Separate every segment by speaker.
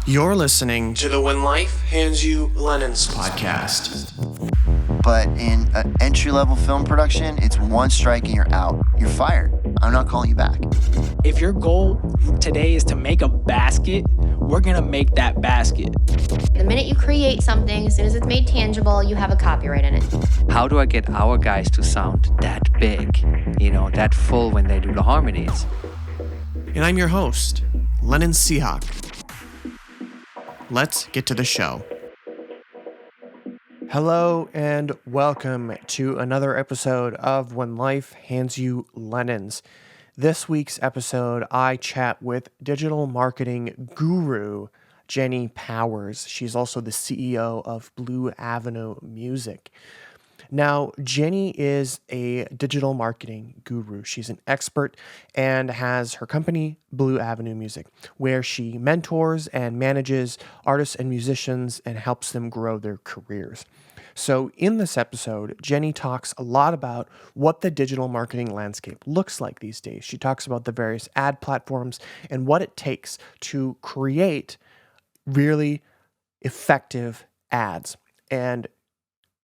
Speaker 1: You're listening to the When Life Hands You Lennon's podcast.
Speaker 2: But in an entry-level film production, it's one strike and you're out. You're fired. I'm not calling you back.
Speaker 3: If your goal today is to make a basket, we're gonna make that basket.
Speaker 4: The minute you create something, as soon as it's made tangible, you have a copyright in it.
Speaker 5: How do I get our guys to sound that big, that full when they do the harmonies?
Speaker 1: And I'm your host, Lennon Seahawk. Let's get to the show. Hello and welcome to another episode of When Life Hands You Lennons. This week's episode, I chat with digital marketing guru Jenny Powers. She's also the CEO of Blue Avenue Music. Now, Jenny is a digital marketing guru. She's an expert and has her company, Blue Avenue Music, where she mentors and manages artists and musicians and helps them grow their careers. So in this episode, Jenny talks a lot about what the digital marketing landscape looks like these days. She talks about the various ad platforms and what it takes to create really effective ads. And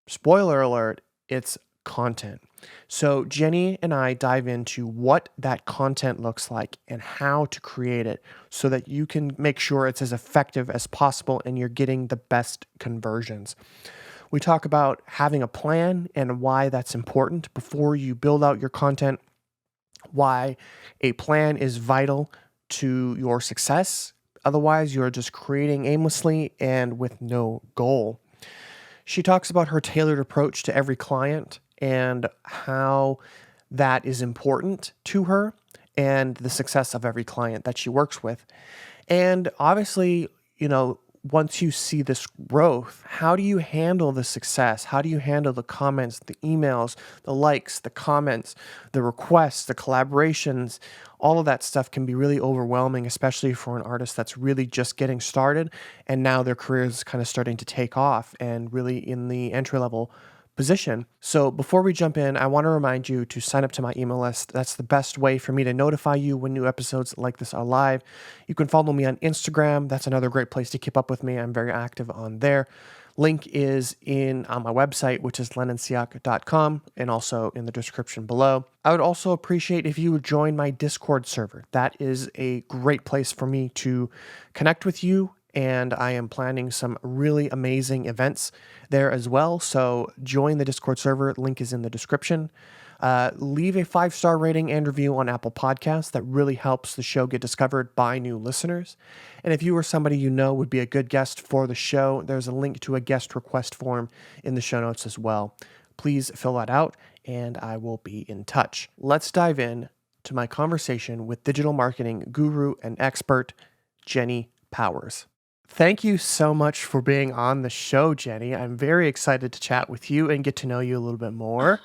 Speaker 1: spoiler alert, it's content. So Jenny and I dive into what that content looks like and how to create it so that you can make sure it's as effective as possible and you're getting the best conversions. We talk about having a plan and why that's important before you build out your content, why a plan is vital to your success. Otherwise, you're just creating aimlessly and with no goal. She talks about her tailored approach to every client and how that is important to her and the success of every client that she works with. And obviously, once you see this growth, how do you handle the success? How do you handle the comments, the emails, the likes, the comments, the requests, the collaborations? All of that stuff can be really overwhelming, especially for an artist that's really just getting started and now their career is kind of starting to take off and really in the entry-level position. So before we jump in, I want to remind you to sign up to my email list. That's the best way for me to notify you when new episodes like this are live. You can follow me on Instagram. That's another great place to keep up with me. I'm very active on there. Link is on my website, which is lennonsiak.com, and also in the description below. I would also appreciate if you would join my Discord server. That is a great place for me to connect with you, and I am planning some really amazing events there as well. So join the Discord server. Link is in the description. Leave a 5-star rating and review on Apple Podcasts. That really helps the show get discovered by new listeners. And if you or somebody you know would be a good guest for the show, there's a link to a guest request form in the show notes as well. Please fill that out and I will be in touch. Let's dive in to my conversation with digital marketing guru and expert, Jenny Powers. Thank you so much for being on the show, Jenny. I'm very excited to chat with you and get to know you a little bit more.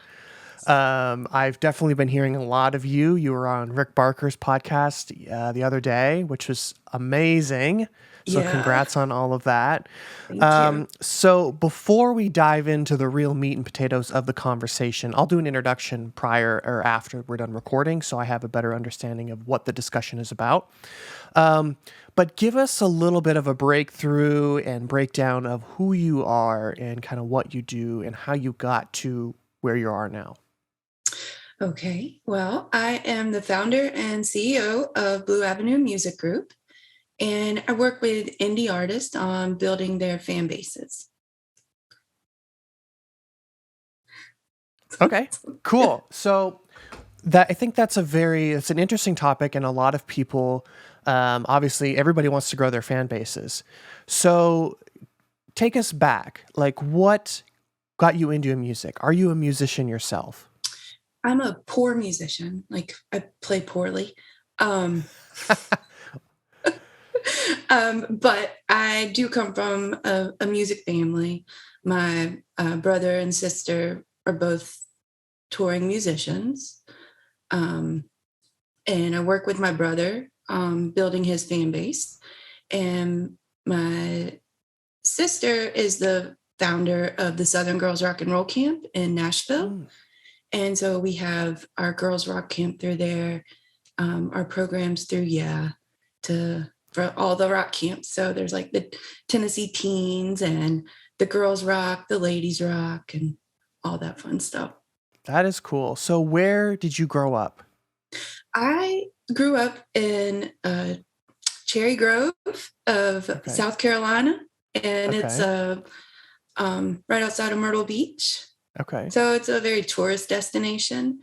Speaker 1: I've definitely been hearing a lot of you. You were on Rick Barker's podcast the other day, which was amazing. So Congrats on all of that.
Speaker 6: Thank you.
Speaker 1: So before we dive into the real meat and potatoes of the conversation, I'll do an introduction prior or after we're done recording so I have a better understanding of what the discussion is about. But give us a little bit of a breakthrough and breakdown of who you are and kind of what you do and how you got to where you are now.
Speaker 6: Okay, well, I am the founder and CEO of Blue Avenue Music Group, and I work with indie artists on building their fan bases.
Speaker 1: Okay, cool. So I think it's an interesting topic, and a lot of people, obviously everybody wants to grow their fan bases. So take us back, like what got you into music? Are you a musician yourself?
Speaker 6: I'm a poor musician, like I play poorly. But I do come from a music family. My brother and sister are both touring musicians. And I work with my brother building his fan base. And my sister is the founder of the Southern Girls Rock and Roll Camp in Nashville. And so we have our Girls Rock Camp through there, our programs through to for all the rock camps. So there's like the Tennessee Teens and the Girls Rock, the Ladies Rock, and all that fun stuff.
Speaker 1: That is cool. So where did you grow up?
Speaker 6: I grew up in Cherry Grove of
Speaker 1: Okay.
Speaker 6: South Carolina, and it's
Speaker 1: Okay.
Speaker 6: right outside of Myrtle Beach.
Speaker 1: Okay.
Speaker 6: So it's a very tourist destination.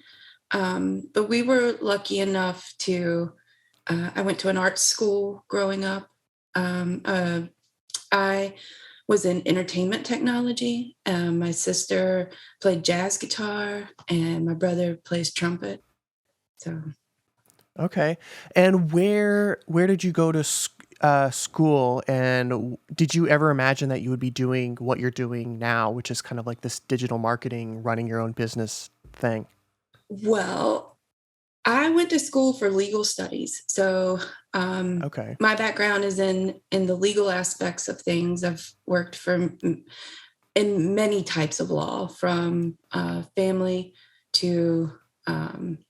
Speaker 6: But we were lucky enough to, I went to an art school growing up. I was in entertainment technology. My sister played jazz guitar, and my brother plays trumpet. So
Speaker 1: Okay. And where did you go to school? And did you ever imagine that you would be doing what you're doing now, which is kind of like this digital marketing, running your own business thing?
Speaker 6: well, I went to school for legal studies. So
Speaker 1: Okay.
Speaker 6: my background is in the legal aspects of things. I've worked in many types of law, from family to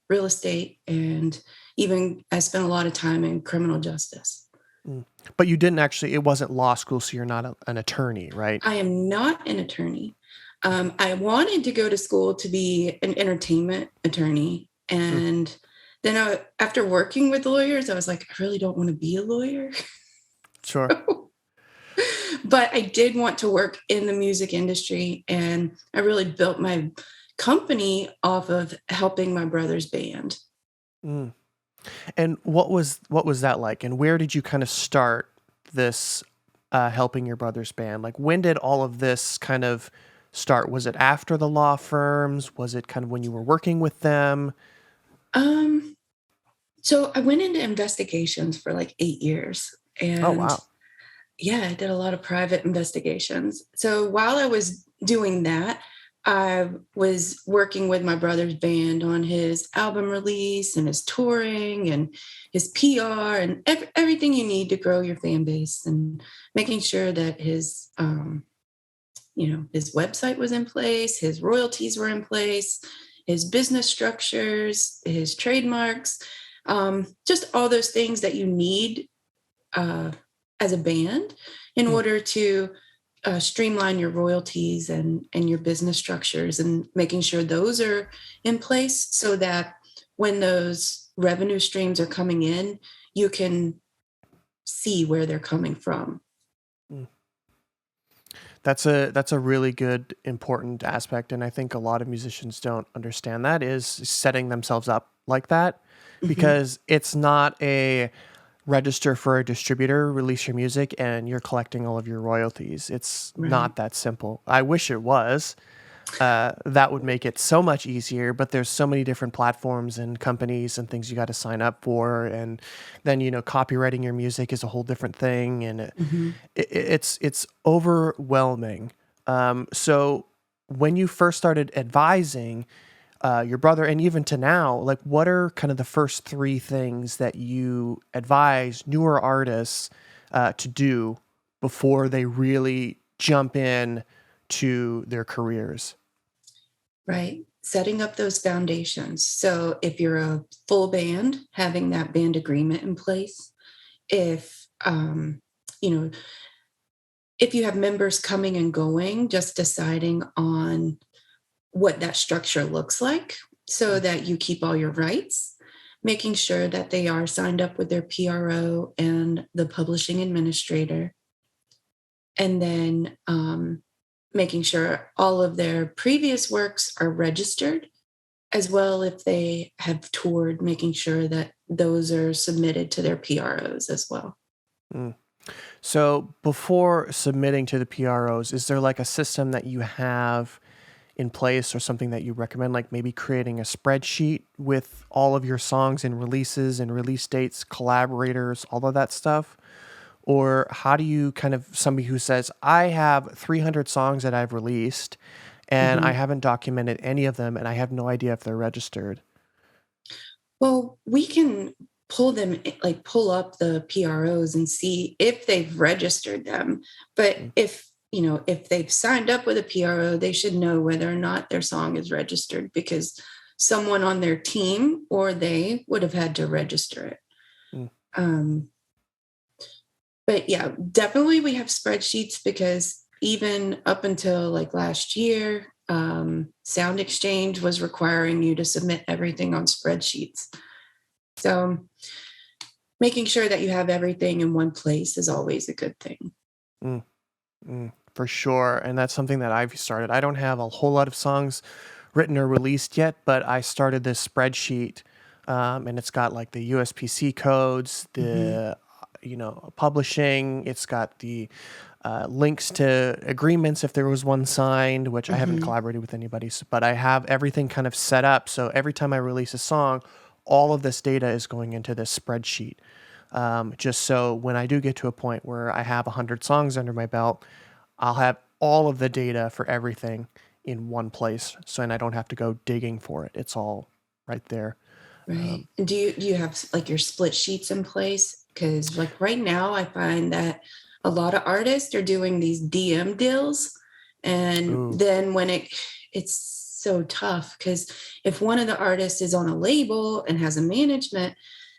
Speaker 6: real estate, and even I spent a lot of time in criminal justice.
Speaker 1: Mm. But you didn't actually, it wasn't law school, so you're not an attorney, right?
Speaker 6: I am not an attorney. I wanted to go to school to be an entertainment attorney.
Speaker 1: Mm,
Speaker 6: And then after working with lawyers, I was like, I really don't want to be a lawyer.
Speaker 1: sure.
Speaker 6: But I did want to work in the music industry. And I really built my company off of helping my brother's band.
Speaker 1: Mm. And what was that like? And where did you kind of start this helping your brother's band? Like when did all of this kind of start? Was it after the law firms? Was it kind of when you were working with them?
Speaker 6: Um, so I went into investigations for like 8 years.
Speaker 1: Oh
Speaker 6: And
Speaker 1: wow.
Speaker 6: yeah, I did a lot of private investigations. So while I was doing that, I was working with my brother's band on his album release and his touring and his PR and everything you need to grow your fan base, and making sure that his website was in place, his royalties were in place, his business structures, his trademarks, just all those things that you need uh, as a band in
Speaker 1: Mm,
Speaker 6: order to streamline your royalties and your business structures, and making sure those are in place so that when those revenue streams are coming in, you can see where they're coming from.
Speaker 1: mm. That's a really good important aspect, and I think a lot of musicians don't understand that is setting themselves up like that,
Speaker 6: Mhm.
Speaker 1: because it's not a register for a distributor, release your music, and you're collecting all of your royalties. It's
Speaker 6: Right.
Speaker 1: not that simple. I wish it was. That would make it so much easier, but there's so many different platforms and companies and things you got to sign up for, and then copywriting your music is a whole different thing, and
Speaker 6: Mhm.
Speaker 1: it's overwhelming. So when you first started advising your brother, and even to now, like what are kind of the first three things that you advise newer artists to do before they really jump in to their careers?
Speaker 6: Right. Setting up those foundations. So if you're a full band, having that band agreement in place. If you know, if you have members coming and going, just deciding on what that structure looks like so
Speaker 1: Mm,
Speaker 6: that you keep all your rights, making sure that they are signed up with their PRO and the publishing administrator, and then making sure all of their previous works are registered, as well if they have toured, making sure that those are submitted to their PROs as well.
Speaker 1: mm. So before submitting to the PROs, is there like a system that you have in place or something that you recommend, like maybe creating a spreadsheet with all of your songs and releases and release dates, collaborators, all of that stuff? Or how do you kind of somebody who says, I have 300 songs that I've released and I
Speaker 6: Mhm.
Speaker 1: haven't documented any of them and I have no idea if they're registered?
Speaker 6: Well, we can like pull up the PROs and see if they've registered them. But
Speaker 1: Mm,
Speaker 6: if they've signed up with a PRO, they should know whether or not their song is registered, because someone on their team or they would have had to register it.
Speaker 1: mm,
Speaker 6: Um, But yeah, definitely we have spreadsheets because even up until like last year, Sound Exchange was requiring you to submit everything on spreadsheets. So making sure that you have everything in one place is always a good thing.
Speaker 1: Mm, for sure. And that's something that I've started. I don't have a whole lot of songs written or released yet, but I started this spreadsheet, and it's got like the USPC codes, the publishing. It's got the links to agreements if there was one signed, which I haven't collaborated with anybody, but I have everything kind of set up. So every time I release a song, all of this data is going into this spreadsheet. Just so when I do get to a point where I have 100 songs under my belt, I'll have all of the data for everything in one place. So, and I don't have to go digging for it. It's all right there.
Speaker 6: Right. And do you have like your split sheets in place? Because like right now, I find that a lot of artists are doing these DM deals, and
Speaker 1: Ooh.
Speaker 6: then when it's so tough because if one of the artists is on a label and has a management,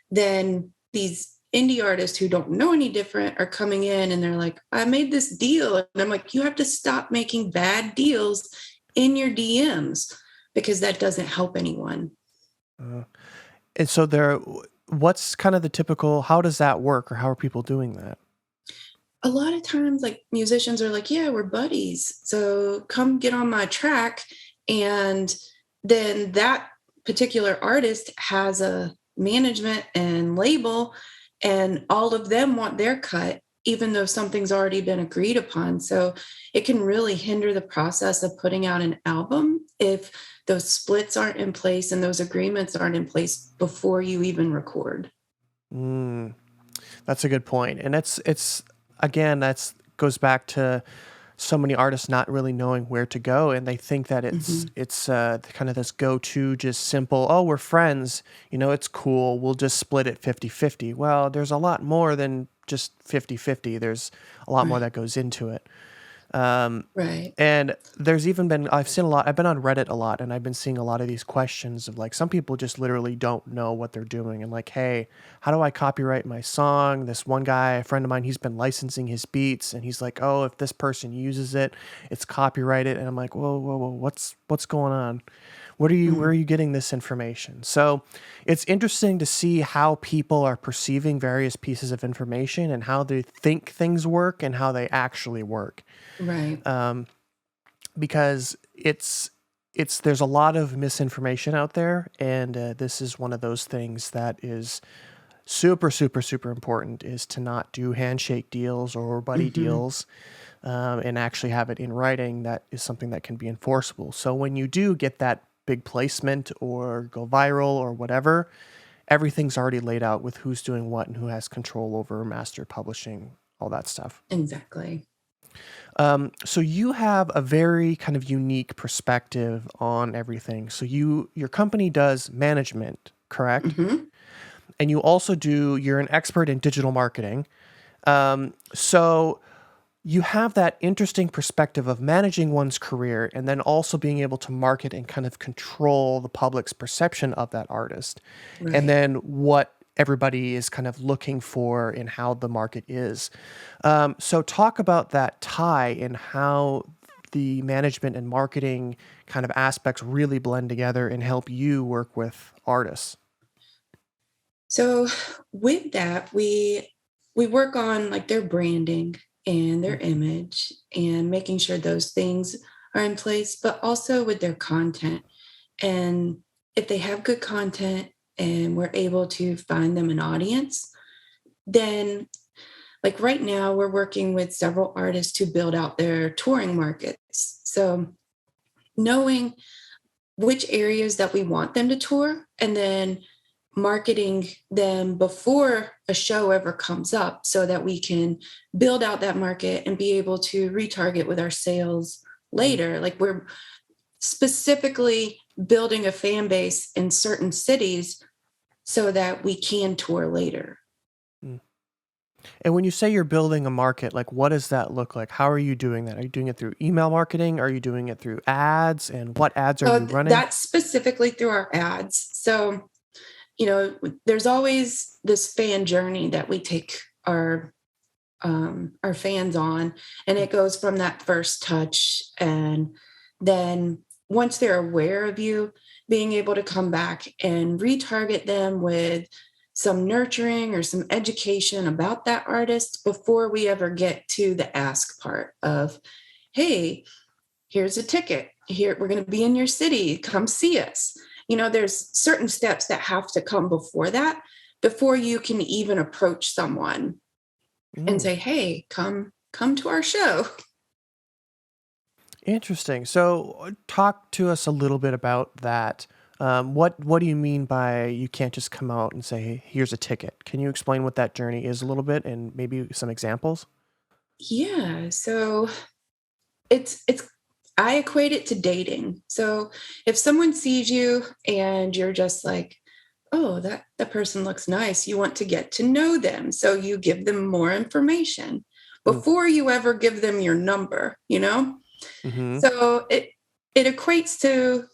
Speaker 6: then these indie artists who don't know any different are coming in and they're like, I made this deal. And I'm like, you have to stop making bad deals in your DMs because that doesn't help anyone.
Speaker 1: Uh, and so what's kind of the typical, how does that work or how are people doing that?
Speaker 6: A lot of times, like musicians are like, yeah, we're buddies. So come get on my track. And then that particular artist has a management and label, and all of them want their cut, even though something's already been agreed upon. So it can really hinder the process of putting out an album if those splits aren't in place and those agreements aren't in place before you even record.
Speaker 1: Mm, that's a good point. And it's again, that's goes back to so many artists not really knowing where to go, and they think that it's kind of this go-to, just simple, oh, we're friends, it's cool, we'll just split it 50-50. Well, there's a lot more than just 50-50. There's a lot more
Speaker 6: Right.
Speaker 1: that goes into it.
Speaker 6: Right.
Speaker 1: And there's even been, I've seen a lot, I've been on Reddit a lot, and I've been seeing a lot of these questions of like, some people just literally don't know what they're doing. And like, hey, how do I copyright my song? This one guy, a friend of mine, he's been licensing his beats, and he's like, oh, if this person uses it, it's copyrighted. And I'm like, whoa, whoa, whoa, what's going on? Where are you getting this information? So it's interesting to see how people are perceiving various pieces of information and how they think things work and how they actually work.
Speaker 6: Right.
Speaker 1: Because there's a lot of misinformation out there, and this is one of those things that is super, super, super important, is to not do handshake deals or buddy deals, and actually have it in writing. That is something that can be enforceable. So when you do get that big placement or go viral or whatever, everything's already laid out with who's doing what and who has control over master publishing, all that stuff.
Speaker 6: Exactly.
Speaker 1: So you have a very kind of unique perspective on everything. So your company does management, correct? And you're an expert in digital marketing. So you have that interesting perspective of managing one's career and then also being able to market and kind of control the public's perception of that artist.
Speaker 6: Right.
Speaker 1: And then what everybody is kind of looking for in how the market is. So talk about that tie and how the management and marketing kind of aspects really blend together and help you work with artists.
Speaker 6: So with that, we work on like their branding and their image and making sure those things are in place, but also with their content. And if they have good content and we're able to find them an audience, then like right now we're working with several artists to build out their touring markets. So knowing which areas that we want them to tour and then marketing them before a show ever comes up so that we can build out that market and be able to retarget with our sales later. Like we're specifically building a fan base in certain cities so that we can tour later.
Speaker 1: And when you say you're building a market, like what does that look like? How are you doing that? Are you doing it through email marketing? Are you doing it through ads? And what ads are you running?
Speaker 6: That's specifically through our ads. So, there's always this fan journey that we take our our fans on, and it goes from that first touch, and then once they're aware of you, being able to come back and retarget them with some nurturing or some education about that artist before we ever get to the ask part of, hey, here's a ticket. Here, we're going to be in your city. Come see us. There's certain steps that have to come before that, before you can even approach someone and
Speaker 1: Mm,
Speaker 6: say, hey, come to our show.
Speaker 1: interesting. So, talk to us a little bit about that. What do you mean by you can't just come out and say, "Hey, here's a ticket"? Can you explain what that journey is a little bit and maybe some examples?
Speaker 6: Yeah. So it's I equate it to dating. So if someone sees you and you're just like, oh, that person looks nice, you want to get to know them. So you give them more information
Speaker 1: Mm,
Speaker 6: before you ever give them your number.
Speaker 1: mm-hmm.
Speaker 6: So it equates to,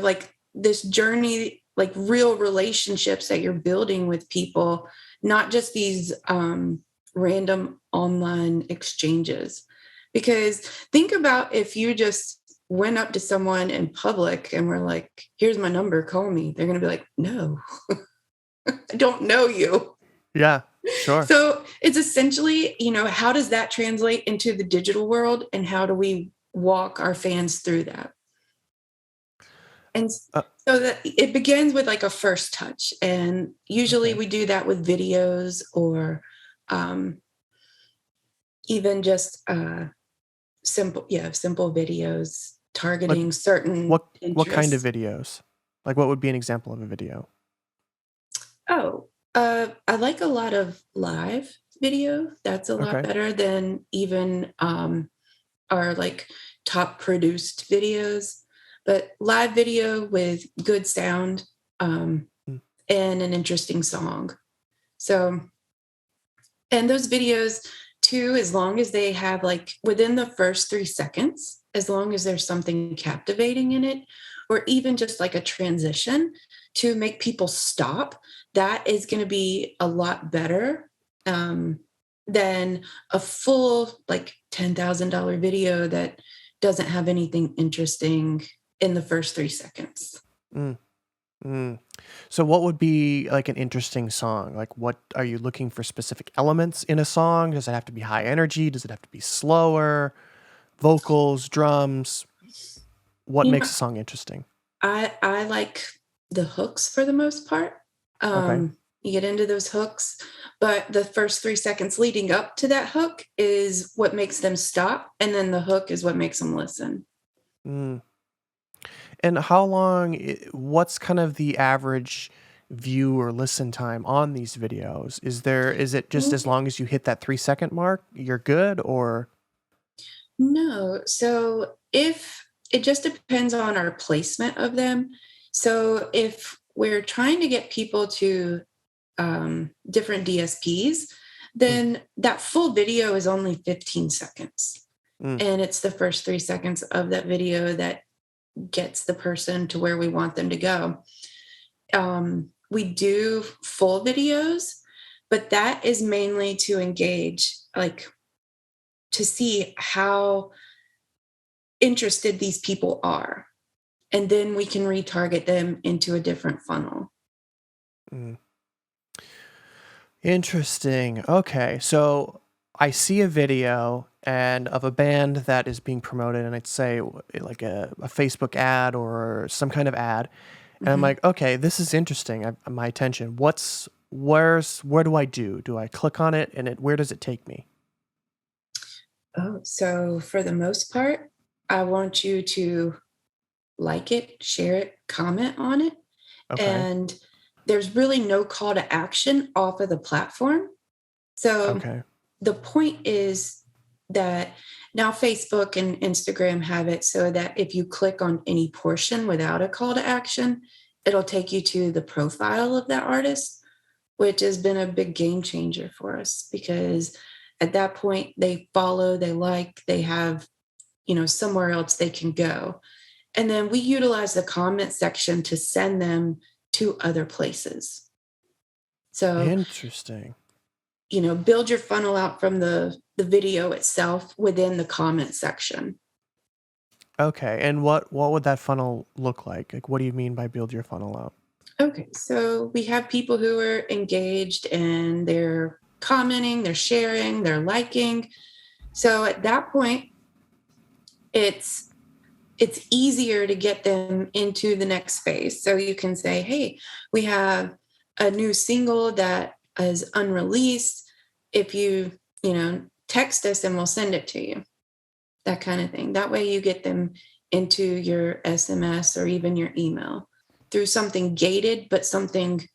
Speaker 6: like this journey, like real relationships that you're building with people, not just these random online exchanges. Because think about if you just went up to someone in public and were like, here's my number, call me. They're going to be like, no, I don't know you.
Speaker 1: Yeah, sure.
Speaker 6: So it's essentially, how does that translate into the digital world, and how do we walk our fans through that? And
Speaker 1: Uh,
Speaker 6: so that it begins with like a first touch. And usually
Speaker 1: okay.
Speaker 6: we do that with videos, or um, even just simple videos
Speaker 1: Like
Speaker 6: targeting certain
Speaker 1: what kind of
Speaker 6: interests.
Speaker 1: videos? Like what would be an example of a video?
Speaker 6: Oh, I like a lot of live video. That's a lot
Speaker 1: Okay.
Speaker 6: better than even our like top produced videos. But live video with good sound, um,
Speaker 1: Mm,
Speaker 6: and an interesting song. So, and those videos too, as long as they have like within the first 3 seconds, as long as there's something captivating in it, or even just like a transition to make people stop, that is going to be a lot better um, than a full like $10,000 video that doesn't have anything interesting in the first 3 seconds.
Speaker 1: mm, mm. So what would be like an interesting song? Like what are you looking for specific elements in a song? Does it have to be high energy? Does it have to be slower? Vocals, drums? What
Speaker 6: You know,
Speaker 1: makes a song interesting?
Speaker 6: I like the hooks for the most part.
Speaker 1: Okay.
Speaker 6: You get into those hooks, but the first 3 seconds leading up to that hook is what makes them stop, and then the hook is what makes them listen.
Speaker 1: Mm. And what's kind of the average view or listen time on these videos? Is it just as long as you hit that 3 second mark, you're good or
Speaker 6: No. So if it just depends on our placement of them. So if we're trying to get people to different DSPs,
Speaker 1: mm,
Speaker 6: then that full video is only 15 seconds.
Speaker 1: mm,
Speaker 6: And it's the first 3 seconds of that video that gets the person to where we want them to go. We do full videos, but that is mainly to engage, like to see how interested these people are. And then we can retarget them into a different funnel.
Speaker 1: mm. Interesting. Okay. So I see a video and of a band that is being promoted and I'd say like a Facebook ad or some kind of ad. And I'm
Speaker 6: Mhm.
Speaker 1: like, okay, this is interesting. My attention. Where do I do? Do I click on it and where does it take me?
Speaker 6: Oh, so for the most part, I want you to like it, share it, comment on it.
Speaker 1: Okay.
Speaker 6: And there's really no call to action off of the platform. So
Speaker 1: Okay.
Speaker 6: the point is that now Facebook and Instagram have it so that if you click on any portion without a call to action, it'll take you to the profile of that artist, which has been a big game changer for us because at that point they follow, they like, they have, somewhere else they can go. And then we utilize the comment section to send them to other places. So
Speaker 1: Interesting.
Speaker 6: build your funnel out from the video itself within the comment section.
Speaker 1: Okay. And what would that funnel look like? Like, what do you mean by build your funnel out?
Speaker 6: Okay, so we have people who are engaged and they're commenting, they're sharing, they're liking. So at that point, it's easier to get them into the next phase. So you can say, hey, we have a new single that is unreleased. If you text us and we'll send it to you, that kind of thing. That way you get them into your SMS or even your email through something gated, but something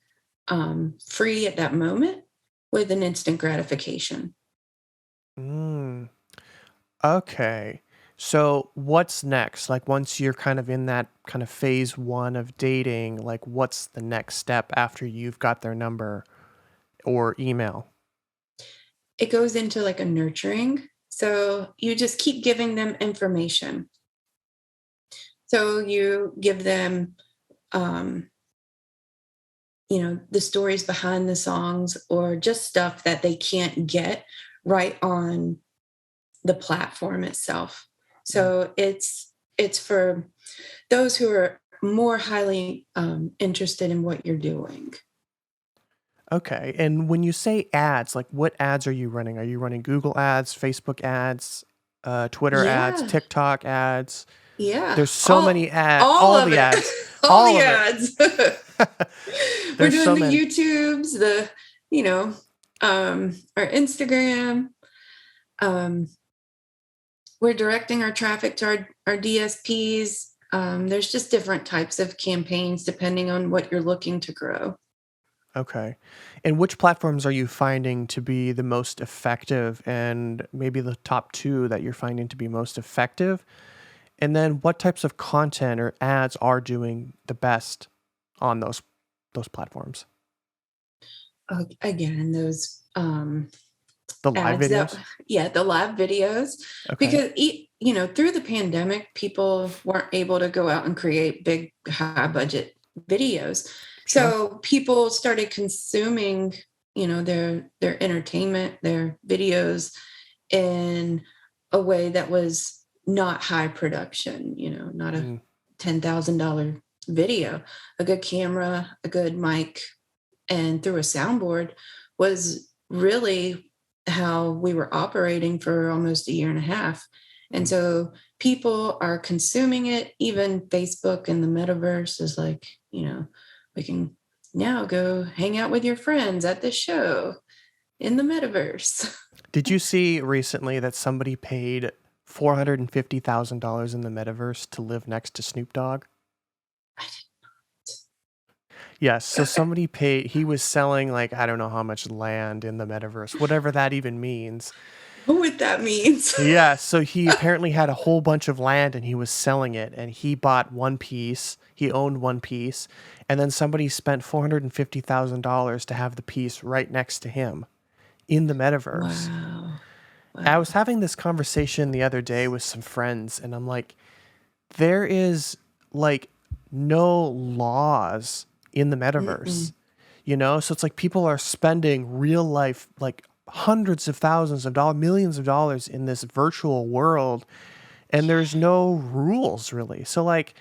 Speaker 6: free at that moment with an instant gratification.
Speaker 1: Okay. So what's next? Like once you're kind of in that kind of phase 1 of dating, like what's the next step after you've got their number or email?
Speaker 6: It goes into like a nurturing. So you just keep giving them information. So you give them, the stories behind the songs or just stuff that they can't get right on the platform itself. So it's for those who are more highly interested in what you're doing.
Speaker 1: Okay. And when you say ads, like what ads are you running? Are you running Google ads, Facebook ads, Twitter ads,
Speaker 6: Yeah,
Speaker 1: TikTok ads?
Speaker 6: yeah.
Speaker 1: There's so many ads,
Speaker 6: All
Speaker 1: all
Speaker 6: of
Speaker 1: the
Speaker 6: it.
Speaker 1: ads,
Speaker 6: All
Speaker 1: all
Speaker 6: the
Speaker 1: of
Speaker 6: ads.
Speaker 1: it.
Speaker 6: We're
Speaker 1: There's so
Speaker 6: doing the
Speaker 1: many.
Speaker 6: YouTubes, our Instagram. Um, we're directing our traffic to our DSPs. There's just different types of campaigns depending on what you're looking to grow.
Speaker 1: Okay. And which platforms are you finding to be the most effective and maybe the top 2 that you're finding to be most effective? And then what types of content or ads are doing the best on those platforms?
Speaker 6: Again, those
Speaker 1: The live
Speaker 6: ads
Speaker 1: videos?
Speaker 6: the live videos,
Speaker 1: Okay.
Speaker 6: because through the pandemic, people weren't able to go out and create big high budget videos.
Speaker 1: Sure.
Speaker 6: So people started consuming, their entertainment, their videos in a way that was not high production, not a
Speaker 1: Mm,
Speaker 6: $10,000 video. A good camera, a good mic, and through a soundboard was really how we were operating for almost a year and a half. And
Speaker 1: mm.
Speaker 6: so people are consuming it. Even Facebook and the metaverse is like, we can now go hang out with your friends at the show in the metaverse.
Speaker 1: Did you see recently that somebody paid $450,000 in the metaverse to live next to Snoop Dogg? Yes, so somebody paid, he was selling like, I don't know how much land in the metaverse, whatever that even means.
Speaker 6: What that means.
Speaker 1: Yeah, so he apparently had a whole bunch of land and he was selling it and he bought one piece, he owned one piece, and then somebody spent $450,000 to have the piece right next to him in the metaverse.
Speaker 6: Wow.
Speaker 1: I was having this conversation the other day with some friends and I'm like, there is like no laws in the metaverse, so it's like people are spending real life, like hundreds of thousands of dollars, millions of dollars in this virtual world, and there's no rules really. So like,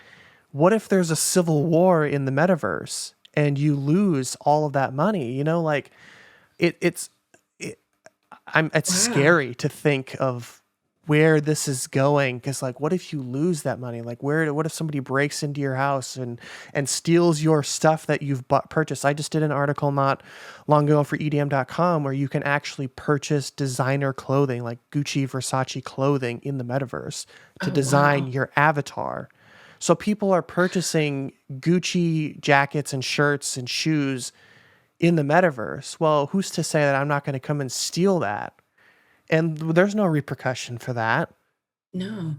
Speaker 1: what if there's a civil war in the metaverse and you lose all of that money? Like it's it's
Speaker 6: Wow.
Speaker 1: scary to think of where this is going, because like what if you lose that money? Like what if somebody breaks into your house and steals your stuff that you've purchased? I just did an article not long ago for edm.com where you can actually purchase designer clothing like Gucci, Versace clothing in the metaverse to
Speaker 6: Oh,
Speaker 1: design
Speaker 6: wow.
Speaker 1: your avatar. So people are purchasing Gucci jackets and shirts and shoes in the metaverse. Well, who's to say that I'm not going to come and steal that? And there's no repercussion for that.
Speaker 6: No,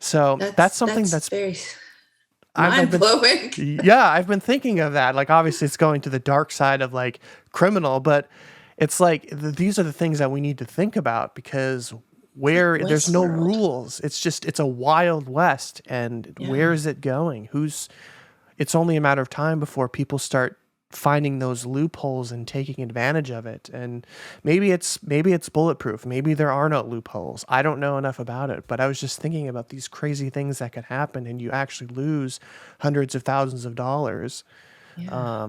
Speaker 1: So that's something
Speaker 6: that's
Speaker 1: that's
Speaker 6: very
Speaker 1: I've
Speaker 6: mind
Speaker 1: been
Speaker 6: blowing.
Speaker 1: yeah, I've been thinking of that. Like obviously it's going to the dark side of like criminal, but it's like these are the things that we need to think about, because where there's no
Speaker 6: Westworld.
Speaker 1: rules, it's a wild west, and where
Speaker 6: Yeah.
Speaker 1: is it going? It's only a matter of time before people start finding those loopholes and taking advantage of it. And maybe it's bulletproof. Maybe there are no loopholes. I don't know enough about it, but I was just thinking about these crazy things that could happen and you actually lose hundreds of thousands of dollars.
Speaker 6: Yeah.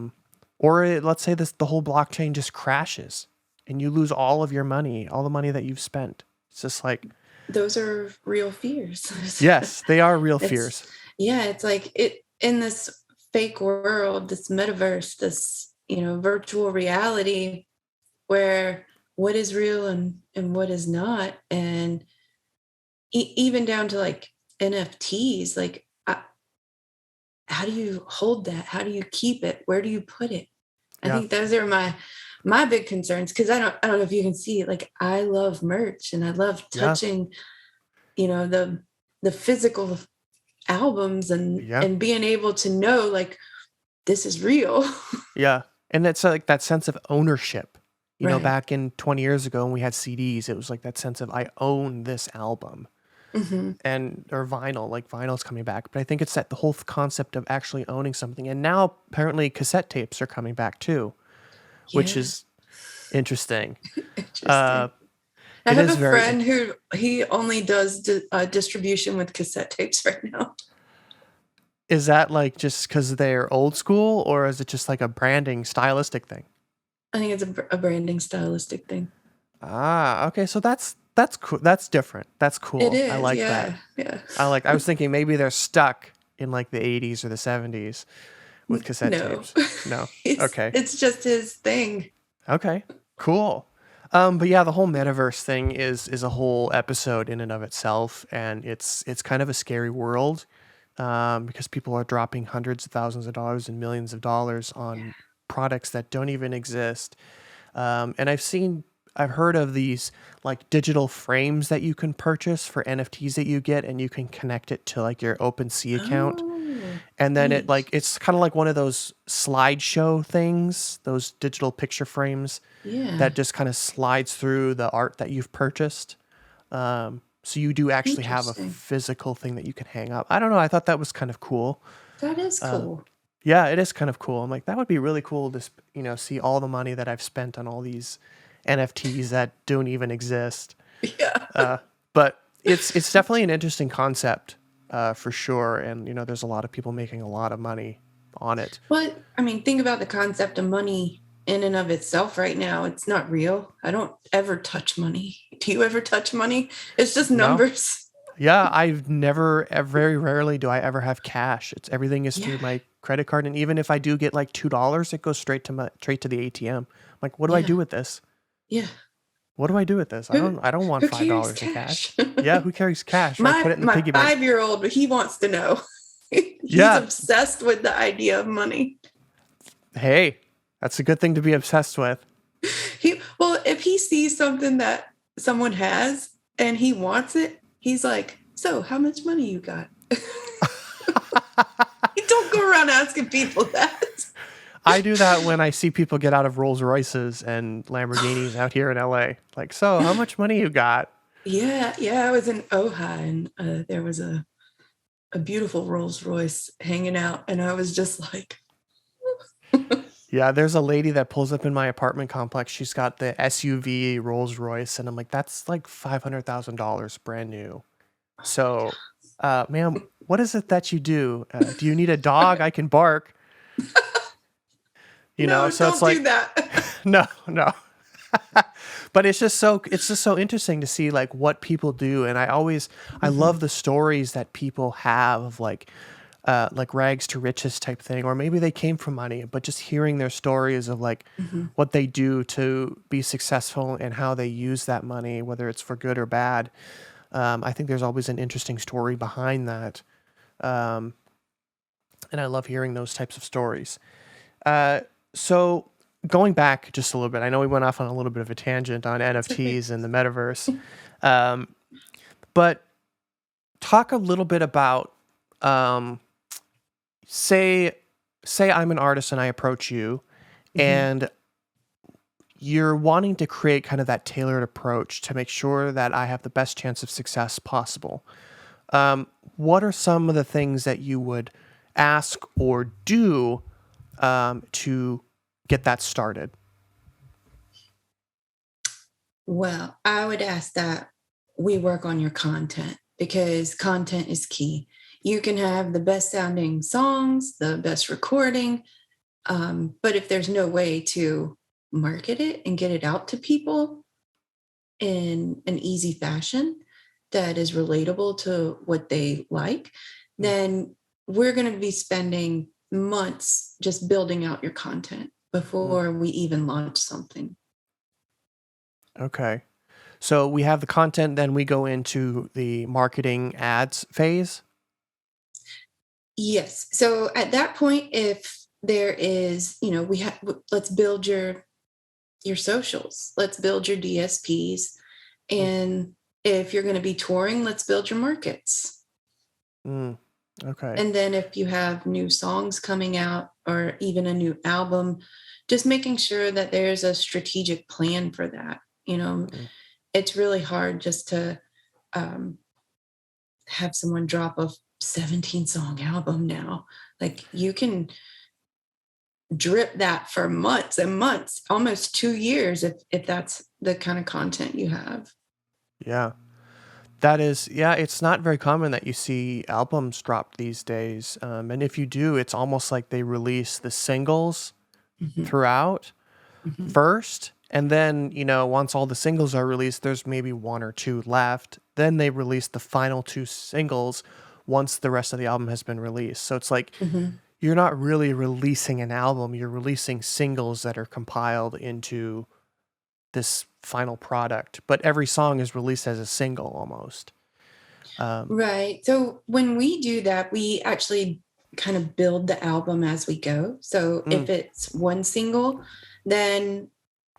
Speaker 1: Let's say the whole blockchain just crashes and you lose all of your money, all the money that you've spent. It's just like,
Speaker 6: Those are real fears.
Speaker 1: yes, they are real
Speaker 6: It's
Speaker 1: fears.
Speaker 6: yeah, it's like it in this fake world, this metaverse, this, virtual reality where what is real and what is not. And even down to like NFTs, like how do you hold that? How do you keep it? Where do you put it? I
Speaker 1: Yeah.
Speaker 6: think those are my big concerns, because I don't know if you can see it. Like I love merch and I love
Speaker 1: Yeah.
Speaker 6: touching, the physical albums
Speaker 1: Yeah.
Speaker 6: and being able to know like this is real.
Speaker 1: Yeah. And it's like that sense of ownership.
Speaker 6: Right.
Speaker 1: Back in 20 years ago when we had CDs, it was like that sense of I own this album.
Speaker 6: Hmm.
Speaker 1: Or vinyl, like vinyl's coming back. But I think it's that the whole concept of actually owning something. And now apparently cassette tapes are coming back too, which
Speaker 6: Yeah.
Speaker 1: is interesting.
Speaker 6: Interesting.
Speaker 1: Uh,
Speaker 6: I
Speaker 1: it
Speaker 6: have
Speaker 1: is
Speaker 6: a
Speaker 1: very
Speaker 6: friend who he only does distribution with cassette tapes right now.
Speaker 1: Is that like just because they're old school, or is it just like a branding stylistic thing?
Speaker 6: I think it's a branding stylistic thing.
Speaker 1: Ah, okay. So that's cool. That's different. That's cool.
Speaker 6: It
Speaker 1: I
Speaker 6: is,
Speaker 1: like
Speaker 6: yeah,
Speaker 1: that.
Speaker 6: yeah.
Speaker 1: I was thinking maybe they're stuck in like the 80s or the 70s with cassette
Speaker 6: No,
Speaker 1: tapes. No. Okay.
Speaker 6: it's just his thing.
Speaker 1: Okay. Cool. But yeah, the whole metaverse thing is a whole episode in and of itself, and it's kind of a scary world, because people are dropping hundreds of thousands of dollars and millions of dollars on products that don't even exist. And I've heard of these like digital frames that you can purchase for NFTs that you get, and you can connect it to like your OpenSea account.
Speaker 6: Oh,
Speaker 1: And then
Speaker 6: neat.
Speaker 1: it's kind of like one of those slideshow things, those digital picture frames
Speaker 6: Yeah.
Speaker 1: that just kind of slides through the art that you've purchased. So you do actually have a
Speaker 6: Interesting.
Speaker 1: physical thing that you can hang up. I don't know. I thought that was kind of cool.
Speaker 6: That is cool.
Speaker 1: Yeah, it is kind of cool. I'm like, that would be really cool to, see all the money that I've spent on all these NFTs that don't even exist.
Speaker 6: Yeah.
Speaker 1: But it's definitely an interesting concept, for sure. And, there's a lot of people making a lot of money on it.
Speaker 6: Well, I mean, think about the concept of money in and of itself right now. It's not real. I don't ever touch money. Do you ever touch money? It's just
Speaker 1: No.
Speaker 6: numbers.
Speaker 1: Yeah, very rarely do I ever have cash. Everything is through
Speaker 6: Yeah.
Speaker 1: my credit card. And even if I do get like $2, it goes straight to the ATM. I'm like, what do I do
Speaker 6: Yeah.
Speaker 1: with this?
Speaker 6: Yeah.
Speaker 1: What do I do with this? I don't want
Speaker 6: Who
Speaker 1: $5
Speaker 6: carries
Speaker 1: in cash.
Speaker 6: cash?
Speaker 1: Yeah, who carries cash? I put it in the
Speaker 6: My
Speaker 1: piggy bank.
Speaker 6: 5-year-old, he wants to know. He's
Speaker 1: Yeah.
Speaker 6: obsessed with the idea of money.
Speaker 1: Hey, that's a good thing to be obsessed with.
Speaker 6: Well, if he sees something that someone has and he wants it, he's like, "So, how much money you got?" You don't go around asking people that.
Speaker 1: I do that when I see people get out of Rolls Royces and Lamborghinis out here in LA. Like, so how much money you got?
Speaker 6: Yeah, I was in Ojai and there was a beautiful Rolls Royce hanging out, and I was just like,
Speaker 1: Yeah, there's a lady that pulls up in my apartment complex. She's got the SUV Rolls Royce, and I'm like, that's like $500,000 brand new. So, ma'am, what is it that you do? Do you need a dog? I can bark.
Speaker 6: "No,
Speaker 1: So
Speaker 6: don't
Speaker 1: it's like,
Speaker 6: do that."
Speaker 1: no. But it's just so interesting to see like what people do, and I love the stories that people have of like rags to riches type thing, or maybe they came from money, but just hearing their stories of like what they do to be successful and how they use that money, whether it's for good or bad. I think there's always an interesting story behind that, and I love hearing those types of stories. So going back just a little bit, I know we went off on a little bit of a tangent on NFTs and the metaverse, but talk a little bit about, say I'm an artist and I approach you, and you're wanting to create kind of that tailored approach to make sure that I have the best chance of success possible. What are some of the things that you would ask or do to get that started?
Speaker 6: Well, I would ask that we work on your content, because content is key. You can have the best sounding songs, the best recording, but if there's no way to market it and get it out to people in an easy fashion that is relatable to what they like, then we're going to be spending months just building out your content before we even launch something.
Speaker 1: Okay. So we have the content, then we go into the marketing ads phase.
Speaker 6: Yes. So at that point, if there is, let's build your socials, let's build your DSPs, and if you're going to be touring, let's build your markets.
Speaker 1: Mm, okay.
Speaker 6: And then if you have new songs coming out or even a new album, just making sure that there's a strategic plan for that. It's really hard just to have someone drop a 17-song album now. Like, you can drip that for months and months, almost 2 years, if that's the kind of content you have.
Speaker 1: Yeah. That is, yeah, it's not very common that you see albums dropped these days. And if you do, it's almost like they release the singles throughout first. And then, once all the singles are released, there's maybe one or two left. Then they release the final two singles once the rest of the album has been released. So it's like you're not really releasing an album, you're releasing singles that are compiled into this final product, but every song is released as a single almost.
Speaker 6: Right. So when we do that, we actually kind of build the album as we go. So if it's one single, then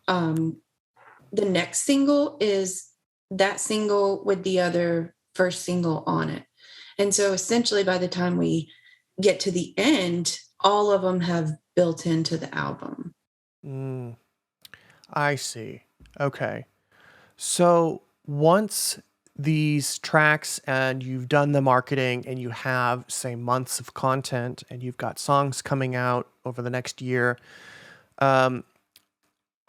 Speaker 6: the next single is that single with the other first single on it. And so essentially by the time we get to the end, all of them have built into the album.
Speaker 1: I see. Okay. So once these tracks and you've done the marketing and you have, say, months of content and you've got songs coming out over the next year,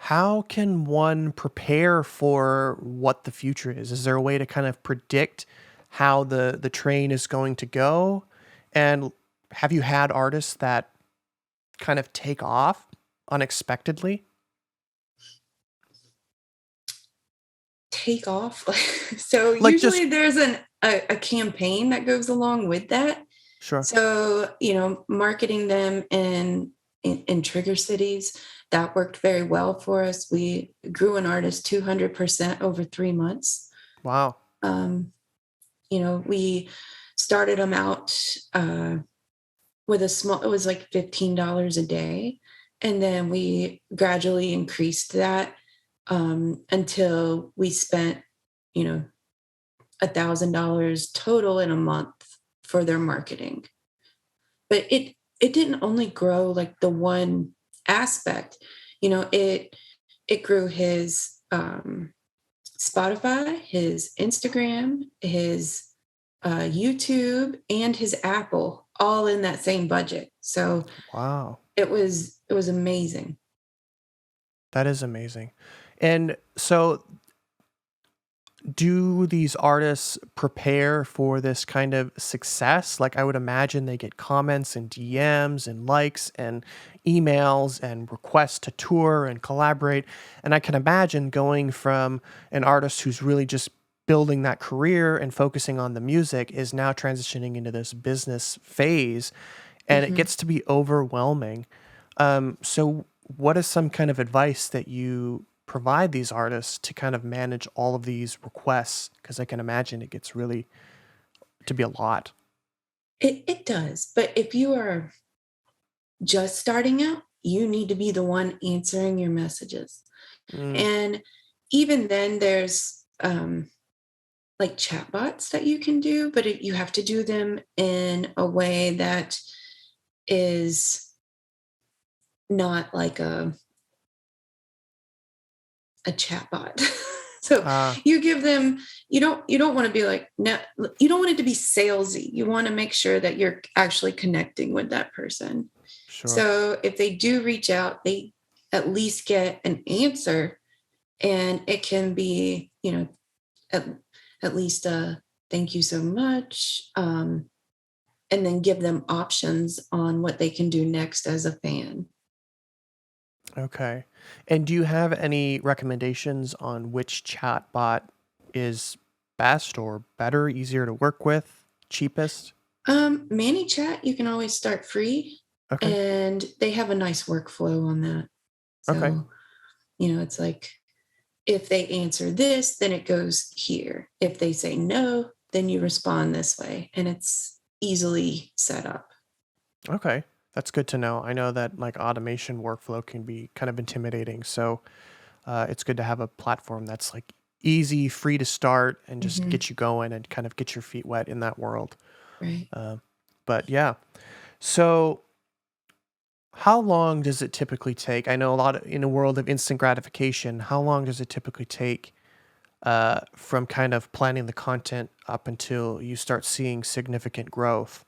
Speaker 1: how can one prepare for what the future is? Is there a way to kind of predict how the train is going to go? And have you had artists that kind of take off unexpectedly?
Speaker 6: Take off? So
Speaker 1: Like
Speaker 6: usually
Speaker 1: just
Speaker 6: there's a campaign that goes along with that.
Speaker 1: sure.
Speaker 6: So, marketing them in trigger cities, that worked very well for us. We grew an artist 200% over 3 months.
Speaker 1: Wow.
Speaker 6: We started them out with it was like $15 a day. And then we gradually increased that until we spent, $1,000 total in a month for their marketing. But it didn't only grow like the one aspect. It grew his Spotify, his Instagram, his YouTube, and his Apple, all in that same budget. So
Speaker 1: Wow.
Speaker 6: it was amazing.
Speaker 1: That is amazing. And so do these artists prepare for this kind of success? Like, I would imagine they get comments and DMs and likes and emails and requests to tour and collaborate. And I can imagine going from an artist who's really just building that career and focusing on the music is now transitioning into this business phase, and it gets to be overwhelming. So what is some kind of advice that you provide these artists to kind of manage all of these requests? Because I can imagine it gets really to be a lot.
Speaker 6: It does. But if you are just starting out, you need to be the one answering your messages. And even then, there's like chatbots that you can do, but you have to do them in a way that is not like a chatbot. So you give them, you don't want to be like, no, you don't want it to be salesy. You want to make sure that you're actually connecting with that person.
Speaker 1: Sure.
Speaker 6: So if they do reach out, they at least get an answer, and it can be, at, at least thank you so much, and then give them options on what they can do next as a fan.
Speaker 1: Okay. And do you have any recommendations on which chatbot is best or better, easier to work with, cheapest?
Speaker 6: ManyChat, you can always start free,
Speaker 1: Okay.
Speaker 6: and they have a nice workflow on that.
Speaker 1: Okay.
Speaker 6: So, it's like if they answer this, then it goes here. If they say no, then you respond this way, and it's easily set up.
Speaker 1: Okay. That's good to know. I know that like automation workflow can be kind of intimidating. So it's good to have a platform that's like easy, free to start, and just
Speaker 6: Hmm.
Speaker 1: get you going and kind of get your feet wet in that world.
Speaker 6: Right.
Speaker 1: Uh, but yeah. So how long does it typically take? I know a lot of, in a world of instant gratification, how long does it typically take from kind of planning the content up until you start seeing significant growth?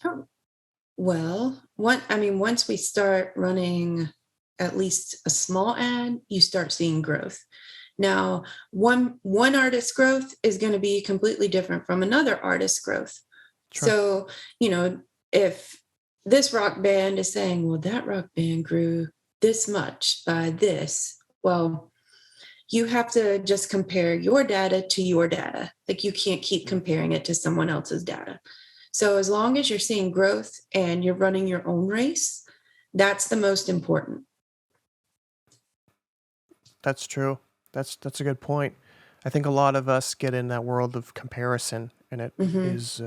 Speaker 6: Oh, well, once we start running at least a small ad, you start seeing growth. Now, one artist's growth is going to be completely different from another artist's growth.
Speaker 1: Sure.
Speaker 6: So, if this rock band is saying, well, that rock band grew this much by this, well, you have to just compare your data to your data. Like you can't keep comparing it to someone else's data. So as long as you're seeing growth and you're running your own race, that's the most important.
Speaker 1: That's true. That's a good point. I think a lot of us get in that world of comparison, and it
Speaker 6: Hmm.
Speaker 1: is,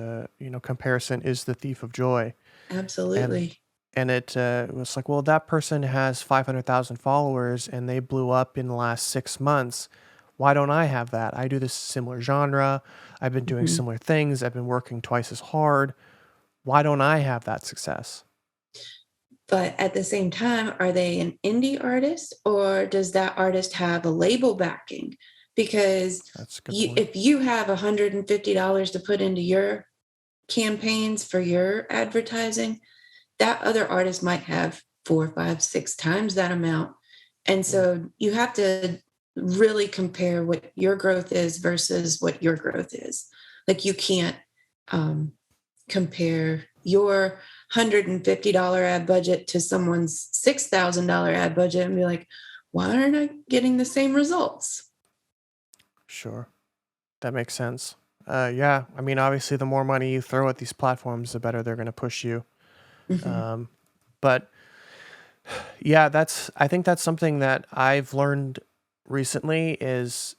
Speaker 1: comparison is the thief of joy. And
Speaker 6: Absolutely.
Speaker 1: it was like, well, that person has 500,000 followers and they blew up in the last 6 months. Why don't I have that? I do this similar genre. I've been doing
Speaker 6: Mhm.
Speaker 1: similar things. I've been working twice as hard. Why don't I have that success?
Speaker 6: But at the same time, are they an indie artist or does that artist have a label backing? Because
Speaker 1: That's a good point.
Speaker 6: if you have $150 to put into your campaigns for your advertising, that other artist might have four, five, six times that amount. And
Speaker 1: Mm,
Speaker 6: so you have to really compare what your growth is versus what your growth is. Like you can't um, compare your $150 ad budget to someone's $6,000 ad budget and be like, why aren't I getting the same results?
Speaker 1: sure. That makes sense. Yeah. I mean, obviously, the more money you throw at these platforms, the better they're going to push you.
Speaker 6: Hmm.
Speaker 1: Um, but yeah, I think that's something that I've learned recently is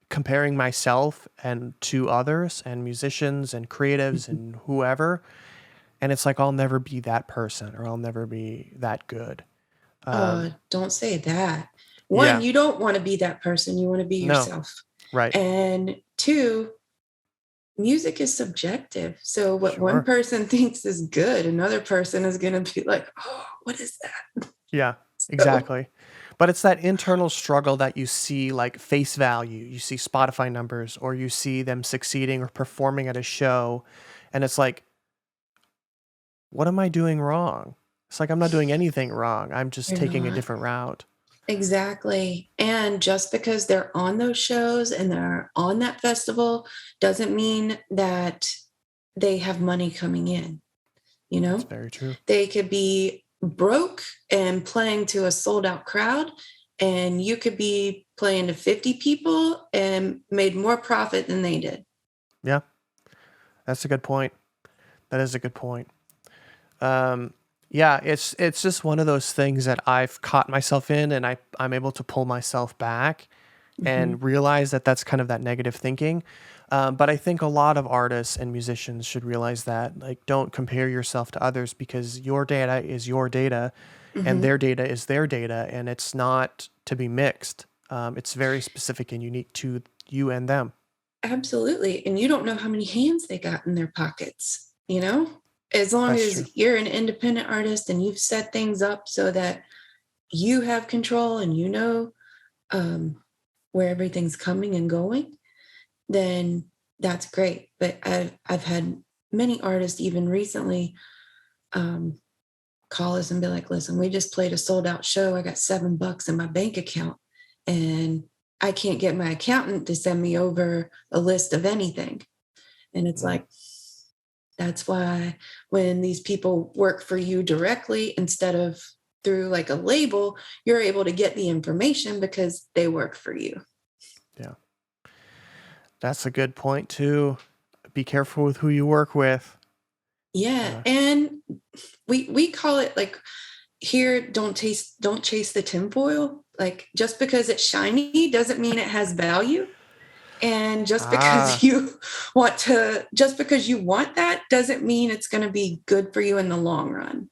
Speaker 1: comparing myself and to others and musicians and creatives and whoever, and it's like I'll never be that person or I'll never be that good. Um,
Speaker 6: Don't say that. One,
Speaker 1: yeah,
Speaker 6: you don't want to be that person. You want to be
Speaker 1: no,
Speaker 6: yourself.
Speaker 1: right,
Speaker 6: And two, music is subjective. So what one
Speaker 1: sure,
Speaker 6: person thinks is good, another person is going to be like, oh, what is that?
Speaker 1: yeah,
Speaker 6: So,
Speaker 1: exactly. But it's that internal struggle that you see, like face value. You see Spotify numbers, or you see them succeeding or performing at a show, and it's like, what am I doing wrong? It's like I'm not doing anything wrong. I'm just
Speaker 6: you're
Speaker 1: taking a
Speaker 6: not.
Speaker 1: different route.
Speaker 6: Exactly. And just because they're on those shows and they're on that festival doesn't mean that they have money coming in, you
Speaker 1: That's
Speaker 6: know?
Speaker 1: very true.
Speaker 6: They could be broke and playing to a sold out crowd, and you could be playing to 50 people and made more profit than they did.
Speaker 1: Yeah, that's a good point. That is a good point. Um, yeah, it's just one of those things that I've caught myself in, and I'm able to pull myself back
Speaker 6: Mhm.
Speaker 1: and realize that that's kind of that negative thinking. But I think a lot of artists and musicians should realize that, like, don't compare yourself to others because your data is your data, and
Speaker 6: Mhm.
Speaker 1: their data is their data, and it's not to be mixed. It's very specific and unique to you and them.
Speaker 6: Absolutely. And you don't know how many hands they got in their pockets, you know? As long
Speaker 1: That's true.
Speaker 6: as you're an independent artist and you've set things up so that you have control and you know um, where everything's coming and going, then that's great. But I've had many artists even recently um, call us and be like, listen, we just played a sold out show. I got $7 in my bank account and I can't get my accountant to send me over a list of anything. And it's like, that's why when these people work for you directly instead of through like a label, you're able to get the information because they work for you.
Speaker 1: Yeah. That's a good point too. Be careful with who you work with.
Speaker 6: Yeah. And we call it like here, don't chase the tinfoil. Like just because it's shiny doesn't mean it has value. And just because you want that doesn't mean it's going to be good for you in the long run.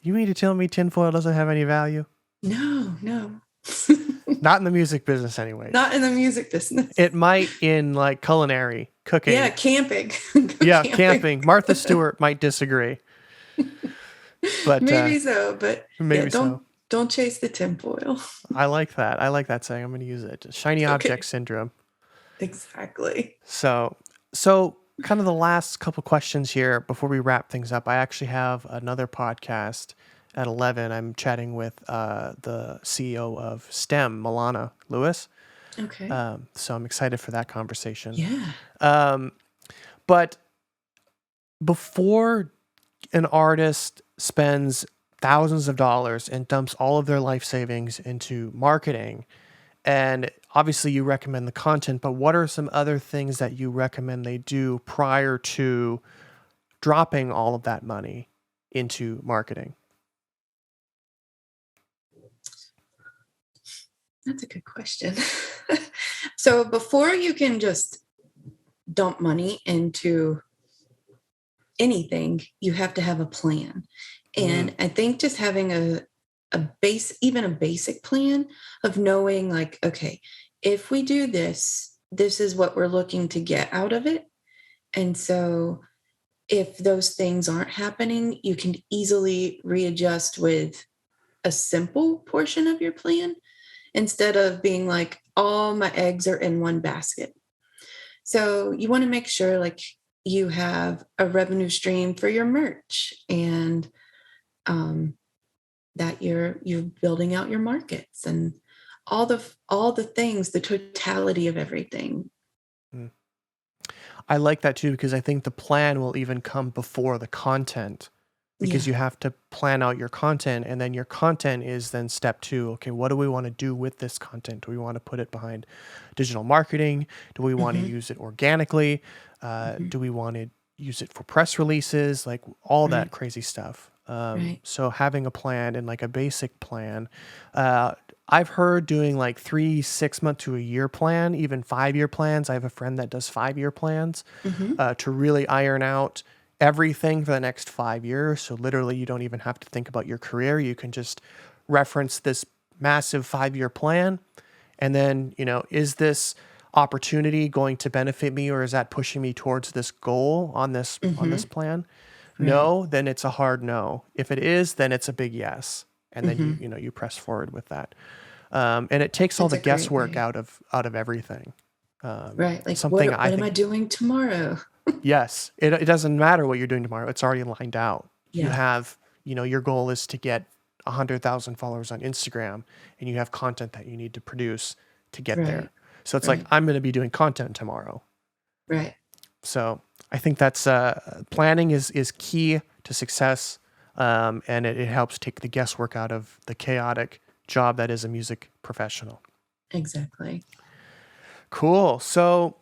Speaker 1: You mean to tell me tinfoil doesn't have any value?
Speaker 6: No.
Speaker 1: Not in the music business anyway.
Speaker 6: Not in the music business.
Speaker 1: It might in like culinary, cooking.
Speaker 6: Yeah, camping.
Speaker 1: Camping. Martha Stewart might disagree. But
Speaker 6: maybe so, but
Speaker 1: maybe
Speaker 6: don't chase the tinfoil.
Speaker 1: I like that. I like that saying. I'm going to use it. Shiny object syndrome.
Speaker 6: Exactly.
Speaker 1: So kind of the last couple questions here before we wrap things up. I actually have another podcast at 11. I'm chatting with the CEO of STEM, Milana Lewis.
Speaker 6: Okay.
Speaker 1: So I'm excited for that conversation.
Speaker 6: Yeah.
Speaker 1: But before an artist spends thousands of dollars and dumps all of their life savings into marketing, and obviously you recommend the content, but what are some other things that you recommend they do prior to dropping all of that money into marketing?
Speaker 6: That's a good question. So before you can just dump money into anything, you have to have a plan. And I think just having a basic plan of knowing like, okay, if we do this, this is what we're looking to get out of it. And so if those things aren't happening, you can easily readjust with a simple portion of your plan instead of being like, all my eggs are in one basket. So you want to make sure like you have a revenue stream for your merch and that you're building out your markets and all the things, the totality of everything.
Speaker 1: I like that too, because I think the plan will even come before the content, because you have to plan out your content, and then your content is then step 2. Okay, what do we want to do with this content? Do we want to put it behind digital marketing? Do we want to use it organically? Do we want to use it for press releases? Like all that crazy stuff. So having a plan and like a basic plan, I've heard doing like 3, 6 month to a year plan, even 5-year plans. I have a friend that does 5-year plans to really iron out everything for the next 5 years. So literally you don't even have to think about your career. You can just reference this massive 5-year plan. And then, is this opportunity going to benefit me, or is that pushing me towards this goal on this plan? No, then it's a hard no. If it is, then it's a big yes. And then you press forward with that. And it takes all the guesswork out of everything.
Speaker 6: Right. Like
Speaker 1: something
Speaker 6: what am I doing tomorrow?
Speaker 1: Yes. It doesn't matter what you're doing tomorrow. It's already lined out.
Speaker 6: Yeah.
Speaker 1: You have, your goal is to get 100,000 followers on Instagram, and you have content that you need to produce to get there. So it's like, I'm going to be doing content tomorrow.
Speaker 6: Right.
Speaker 1: So I think that's planning is key to success. And it helps take the guesswork out of the chaotic job that is a music professional.
Speaker 6: Exactly.
Speaker 1: Cool. So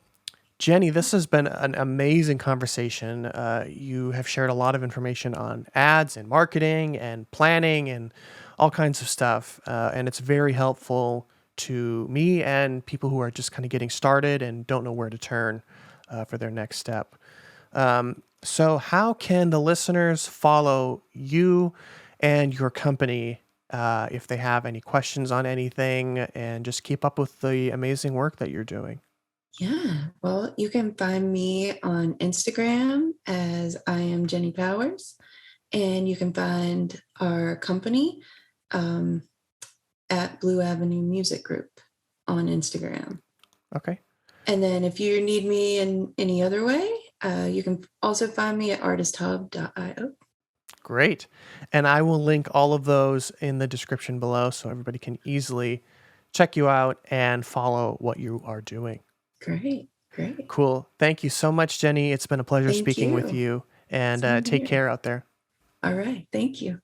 Speaker 1: Jenny, this has been an amazing conversation. You have shared a lot of information on ads and marketing and planning and all kinds of stuff. And it's very helpful to me and people who are just kind of getting started and don't know where to turn for their next step. So how can the listeners follow you and your company if they have any questions on anything, and just keep up with the amazing work that you're doing?
Speaker 6: Yeah. Well, you can find me on Instagram as I am Jenny Powers, and you can find our company at Blue Avenue Music Group on Instagram.
Speaker 1: Okay.
Speaker 6: And then if you need me in any other way, you can also find me at artisthub.io.
Speaker 1: Great. And I will link all of those in the description below so everybody can easily check you out and follow what you are doing.
Speaker 6: Great.
Speaker 1: Cool. Thank you so much, Jenny. It's been a pleasure
Speaker 6: Thank
Speaker 1: speaking with
Speaker 6: you.
Speaker 1: you. And
Speaker 6: Same
Speaker 1: take
Speaker 6: here.
Speaker 1: care out there.
Speaker 6: All right. Thank you.